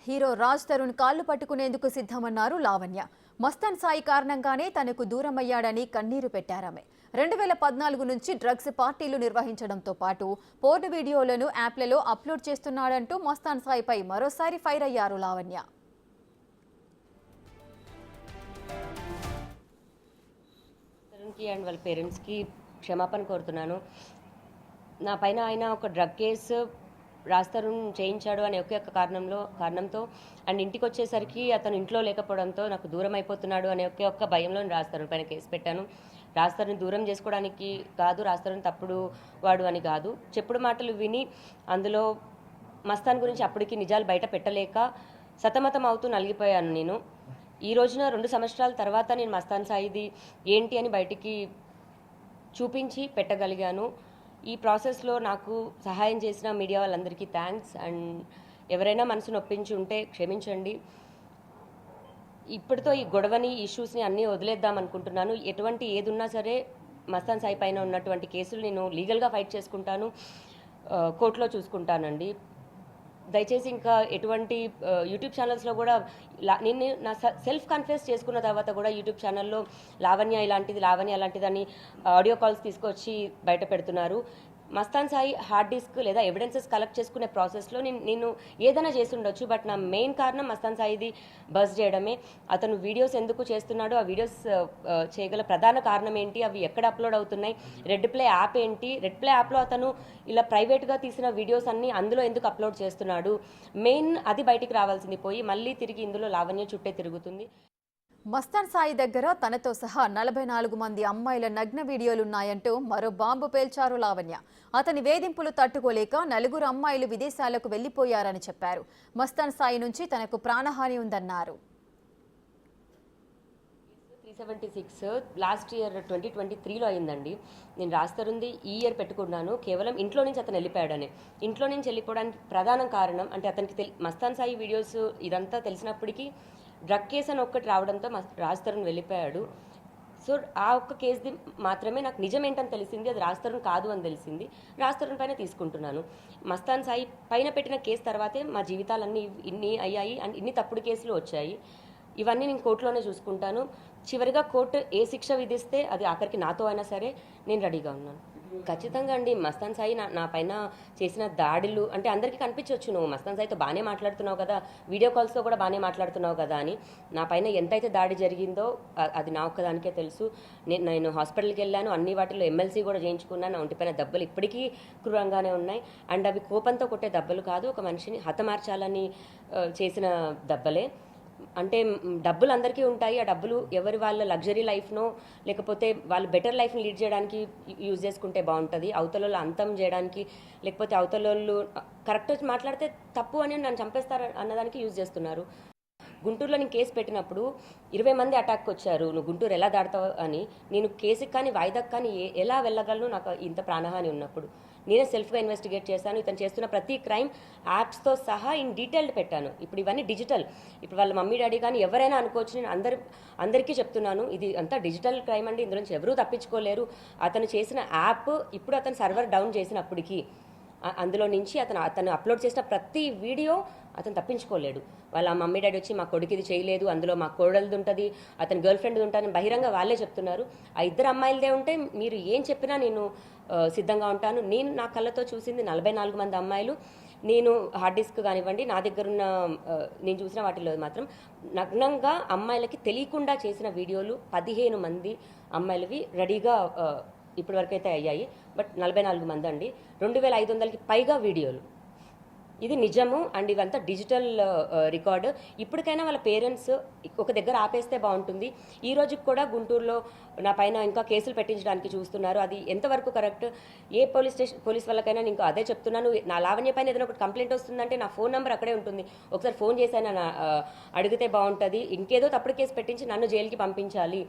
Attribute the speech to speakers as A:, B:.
A: Hero Raj Tarun కాళ్లు పట్టుకునేందుకు సిద్ధమన్నారు లావణ్య. మస్తాన్ సాయి కారణంగానే తనకు దూరమయ్యాడని కన్నీరు పెట్టారామె. 2014 నుంచి డ్రగ్స్ పార్టీలు నిర్వహించడంతో పాటు పోర్న్ వీడియోలను యాప్లలో అప్లోడ్ చేస్తున్నాడంటూ మస్తాన్ సాయిపై మరోసారి ఫైర్ అయ్యారు లావణ్య.
B: తరుణ్కి అండ్ వాళ్ళ పేరెంట్స్కి క్షమాపణ కోరుతున్నాను. నా పైన ఆయన ఒక డ్రగ్ కేసు రాజ్ తరుణ్ చేయించాడు అనే ఒకే ఒక్క కారణంతో అండ్ ఇంటికి వచ్చేసరికి అతను ఇంట్లో లేకపోవడంతో నాకు దూరం అయిపోతున్నాడు అనే ఒకే ఒక్క భయంలో రాజ్ తరుణ్ పైన కేసు పెట్టాను. రాజ్ తరుణ్ దూరం చేసుకోవడానికి కాదు, రాజ్ తరుణ్ తప్పుడు వాడు అని కాదు, చెప్పుడు మాటలు విని అందులో మస్తాన్ గురించి అప్పటికి నిజాలు బయట పెట్టలేక సతమతం అవుతూ నలిగిపోయాను. నేను ఈ రోజున 2 సంవత్సరాల తర్వాత నేను మస్తాన్ సాయిది ఏంటి అని బయటికి చూపించి పెట్టగలిగాను. ఈ ప్రాసెస్లో నాకు సహాయం చేసిన మీడియా వాళ్ళందరికీ థ్యాంక్స్. అండ్ ఎవరైనా మనసు నొప్పించి ఉంటే క్షమించండి. ఇప్పటితో ఈ గొడవని, ఇష్యూస్ని అన్నీ వదిలేద్దాం అనుకుంటున్నాను. ఎటువంటి ఏది ఉన్నా సరే మస్తాన్ సాయి పైన ఉన్నటువంటి కేసులు నేను లీగల్గా ఫైట్ చేసుకుంటాను, కోర్టులో చూసుకుంటానండి. దయచేసి ఇంకా ఎటువంటి యూట్యూబ్ ఛానల్స్లో కూడా నేను నా సెల్ఫ్ కన్ఫెస్ చేసుకున్న తర్వాత కూడా యూట్యూబ్ ఛానల్లో లావణ్య అలాంటిదని ఆడియో కాల్స్ తీసుకొచ్చి బయట పెడుతున్నారు. మస్తాన్ సాయి హార్డ్ డిస్క్ లేదా ఎవిడెన్సెస్ కలెక్ట్ చేసుకునే ప్రాసెస్లో నేను ఏదైనా చేసి ఉండొచ్చు, బట్ నా మెయిన్ కారణం మస్తాన్ సాయిది బస్ చేయడమే. అతను వీడియోస్ ఎందుకు చేస్తున్నాడు, ఆ వీడియోస్ చేయగల ప్రధాన కారణం ఏంటి, అవి ఎక్కడ అప్లోడ్ అవుతున్నాయి, రెడ్ ప్లే యాప్ ఏంటి, రెడ్ ప్లే యాప్లో అతను ఇలా ప్రైవేట్గా తీసిన వీడియోస్ అన్నీ అందులో ఎందుకు అప్లోడ్ చేస్తున్నాడు, మెయిన్ అది బయటికి రావాల్సింది పోయి మళ్ళీ తిరిగి ఇందులో లావణ్య చుట్టే తిరుగుతుంది.
A: మస్తాన్ సాయి దగ్గర తనతో సహా 44 మంది అమ్మాయిల నగ్న వీడియోలున్నాయంటూ మరో బాంబు పేల్చారు లావణ్య. అతని వేధింపులు తట్టుకోలేక 4 అమ్మాయిలు విదేశాలకు వెళ్లిపోయారని చెప్పారు. మస్తాన్ సాయి నుంచి తనకు ప్రాణహాని ఉందన్నారు.
B: 376 లాస్ట్ ఇయర్ 2023లో అయిందండి. నేను రాజ్ తరుణ్ది ఈ ఇయర్ పెట్టుకున్నాను కేవలం ఇంట్లో నుంచి అతను వెళ్ళిపోయాడని. ఇంట్లో నుంచి వెళ్ళిపోవడానికి ప్రధాన కారణం అంటే అతనికి మస్తాన్ సాయి వీడియోస్ ఇదంతా తెలిసినప్పటికీ డ్రగ్ కేసు అని ఒక్కటి రావడంతో రాజ్ తరుణ్ వెళ్ళిపోయాడు. సో ఆ ఒక్క కేసుది మాత్రమే నాకు నిజం ఏంటని తెలిసింది, అది రాజ్ తరుణ్ కాదు అని తెలిసింది. రాజ్ తరుణ్ పైన తీసుకుంటున్నాను. మస్తాన్ సాయి పైన పెట్టిన కేసు తర్వాతే మా జీవితాలన్నీ ఇన్ని అయ్యాయి అండ్ ఇన్ని తప్పుడు కేసులు వచ్చాయి. ఇవన్నీ నేను కోర్టులోనే చూసుకుంటాను. చివరిగా కోర్టు ఏ శిక్ష విధిస్తే అది ఆఖరికి నాతో అయినా సరే నేను రెడీగా ఉన్నాను. ఖచ్చితంగా అండి. మస్తాన్ సాయి నా పైన చేసిన దాడులు అంటే అందరికీ కనిపించవచ్చు, నువ్వు మస్తాన్ సాయితో బాగానే మాట్లాడుతున్నావు కదా, వీడియో కాల్స్తో కూడా బాగానే మాట్లాడుతున్నావు కదా అని. నా పైన ఎంతైతే దాడి జరిగిందో అది నా ఒక్కదానికే తెలుసు. నేను హాస్పిటల్కి వెళ్ళాను, అన్ని వాటిలో ఎమ్మెల్సీ కూడా చేయించుకున్నాను. నా ఒంటిపైన దెబ్బలు ఇప్పటికీ క్రూరంగానే ఉన్నాయి. అండ్ అవి కోపంతో కొట్టే దెబ్బలు కాదు, ఒక మనిషిని హతమార్చాలని చేసిన దెబ్బలే. అంటే డబ్బులు అందరికీ ఉంటాయి, ఆ డబ్బులు ఎవరి వాళ్ళ లగ్జరీ లైఫ్నో లేకపోతే వాళ్ళు బెటర్ లైఫ్ని లీడ్ చేయడానికి యూజ్ చేసుకుంటే బాగుంటుంది. అవతలలో అంతం చేయడానికి లేకపోతే అవతలలో కరెక్ట్ మాట్లాడితే తప్పు అని నన్ను చంపేస్తారు అన్నదానికి యూజ్ చేస్తున్నారు. గుంటూరులో నేను కేసు పెట్టినప్పుడు 20 మంది అటాక్ వచ్చారు, నువ్వు గుంటూరు ఎలా దాడతావు అని. నేను కేసుకి కానీ వాయిదాకి కానీ ఎలా వెళ్ళగలను నాకు ఇంత ప్రాణహాని ఉన్నప్పుడు? నేనే సెల్ఫ్గా ఇన్వెస్టిగేట్ చేశాను. ఇతను చేస్తున్న ప్రతి క్రైమ్ యాప్స్తో సహా ఇన్ డీటెయిల్డ్ పెట్టాను. ఇప్పుడు ఇవన్నీ డిజిటల్, ఇప్పుడు వాళ్ళ మమ్మీ డాడీ కానీ ఎవరైనా అనుకోవచ్చు. నేను అందరికీ చెప్తున్నాను, ఇది అంతా డిజిటల్ క్రైమ్ అండి, ఇందులో నుంచి ఎవరూ తప్పించుకోలేరు. అతను చేసిన యాప్ ఇప్పుడు అతను సర్వర్ డౌన్ చేసినప్పటికీ అందులో నుంచి అతను అప్లోడ్ చేసిన ప్రతి వీడియో అతను తప్పించుకోలేడు. వాళ్ళ మమ్మీ డాడీ వచ్చి మా కొడుకు ఇది చేయలేదు, అందులో మా కోడలది ఉంటుంది, అతని గర్ల్ ఫ్రెండ్ ఉంటుంది బహిరంగ వాళ్ళే చెప్తున్నారు. ఆ 2 అమ్మాయిలదే ఉంటే మీరు ఏం చెప్పినా నేను సిద్ధంగా ఉంటాను. నేను నా కళ్ళతో చూసింది 44 మంది అమ్మాయిలు. నేను హార్డ్ డిస్క్ కానివ్వండి, నా దగ్గరున్న నేను చూసిన వాటిలో మాత్రం నగ్నంగా అమ్మాయిలకి తెలియకుండా చేసిన వీడియోలు 15 మంది అమ్మాయిలవి రెడీగా ఇప్పటివరకు అయితే అయ్యాయి. బట్ 44 మంది అండి, 2500కి పైగా వీడియోలు. ఇది నిజము అండ్ ఇవంతా డిజిటల్ రికార్డు. ఇప్పటికైనా వాళ్ళ పేరెంట్స్ ఒక దగ్గర ఆపేస్తే బాగుంటుంది. ఈ రోజుకి కూడా గుంటూరులో నా పైన ఇంకా కేసులు పెట్టించడానికి చూస్తున్నారు. అది ఎంతవరకు కరెక్ట్? ఏ పోలీస్ వాళ్ళకైనా నేను అదే చెప్తున్నాను. నా లావణ్య పైన ఏదైనా ఒకటి కంప్లైంట్ వస్తుందంటే నా ఫోన్ నెంబర్ అక్కడే ఉంటుంది, ఒకసారి ఫోన్ చేసి అడిగితే బాగుంటుంది. ఇంకేదో తప్పుడు కేసు పెట్టించి నన్ను జైలుకి పంపించాలి